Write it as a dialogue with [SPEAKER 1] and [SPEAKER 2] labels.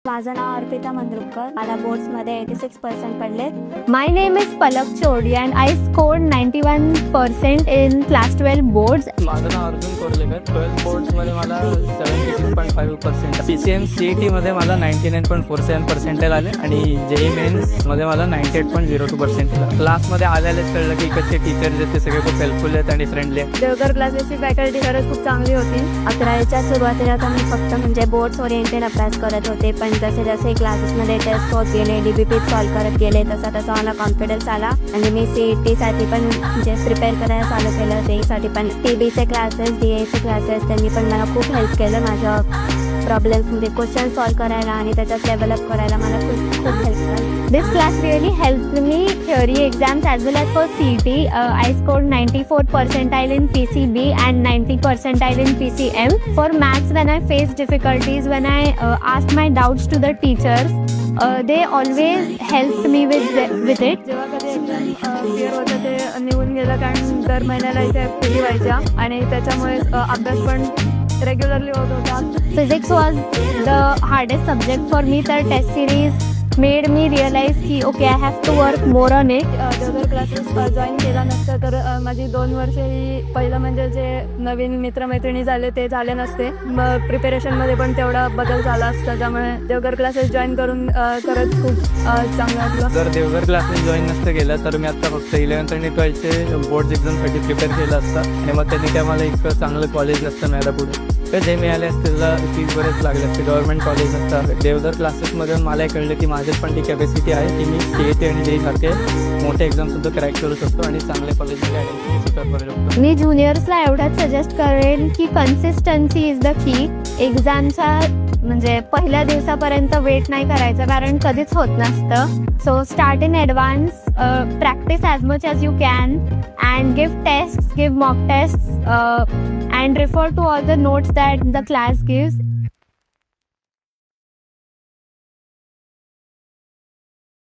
[SPEAKER 1] माझं नाव अर्पिता मंद्रुपकर. मला बोर्ड्समध्ये 86% पडले.
[SPEAKER 2] My name is Palak Chodi and I scored 91% in class 12 boards.
[SPEAKER 3] माझं नाव अर्जुन कोर्लेकर. 12 बोर्ड्समध्ये मला 76.5%. PCM CET मध्ये मला 99.47% आले आणि JEE मेन्समध्ये मला 98.02% क्लासमध्ये आल्यालाच कळलं की कसे टीचर्स आहेत ते सगळे खूप हेल्पफुल आहेत आणि फ्रेंडली आहेत.
[SPEAKER 1] देवघर क्लासेसची फॅकल्टी खरंच खूप चांगली होती. 11वीच्या सुरुवातीला तर मी फक्त म्हणजे बोर्ड्स ओरिएंटेड अभ्यास करत होते, पण जसे जसे क्लासेसमध्ये टेस्ट होत गेले, DBP सॉल्व करत गेले, तसा तसा मला कॉन्फिडन्स आला आणि मी CETसाठी पण म्हणजे प्रिपेअर करायला चालू केलं. CEसाठी पण TBचे क्लासेस, DAचे क्लासेस त्यांनी पण मला खूप हेल्प केलं. माझ्या प्रॉब्लेम्समध्ये क्वेश्चन सॉल्व करायला आणि त्याच्यात डेव्हलप करायला मला खूप खूप हेल्प झाली.
[SPEAKER 2] This class really helped me theory exams as well as for CET. I scored 94 percentile in PCB and 90 percentile in PCM. For maths, when I faced difficulties, when I asked my doubts to the teachers, they always helped me with it.
[SPEAKER 1] जेव्हा कधी exam clear होतं ते निघून गेलं, कारण दर महिन्याला इथे फेरी व्हायच्या आणि त्याच्यामुळे अभ्यास पण रेग्युलरली होत होता.
[SPEAKER 2] Physics was the hardest subject for me. The test series made me realize की okay, I have to work more on it.
[SPEAKER 1] Devghar classes join केला नसतं तर माझी 2 वर्ष ही पहिलं म्हणजे जे नवीन मित्रमैत्रिणी झाले ते झाले नसते. मग प्रिपेरेशनमध्ये पण तेवढा बदल झाला असता, त्यामुळे देवघर क्लासेस जॉईन करून खरंच खूप चांगलं वाटलं.
[SPEAKER 3] जर देवघर क्लासेस जॉईन नसतं केलं तर मी आता फक्त 11th आणि 12th बोर्ड एक्झामसाठी प्रिपेअर केलं असतं आणि मग त्यांनी काय मला इतकं चांगलं कॉलेज नसतं मिळालं पुढे. तर जे मिळाले असतील फीज बरेच लागले असते. गव्हर्नमेंट कॉलेज नसतं. देवघर क्लासेसमध्ये मला कळलं की माझ्यात पण ती कॅपॅसिटी आहे की मी CET आणि JEE सारखे मोठे एक्झामसुद्धा क्रॅक करू शकतो आणि चांगल्या कॉलेजमध्ये ॲडमिशन सुद्धा करू शकतो.
[SPEAKER 2] मी ज्युनियर्सला एवढंच सजेस्ट करेन की कन्सिस्टन्सी इज द की. एक्झामच्या म्हणजे पहिल्या दिवसापर्यंत वेट नाही करायचं, कारण कधीच होत नसतं. So start in advance, practice as much as you can and give test, give mock test and refer to all the notes that the class gives.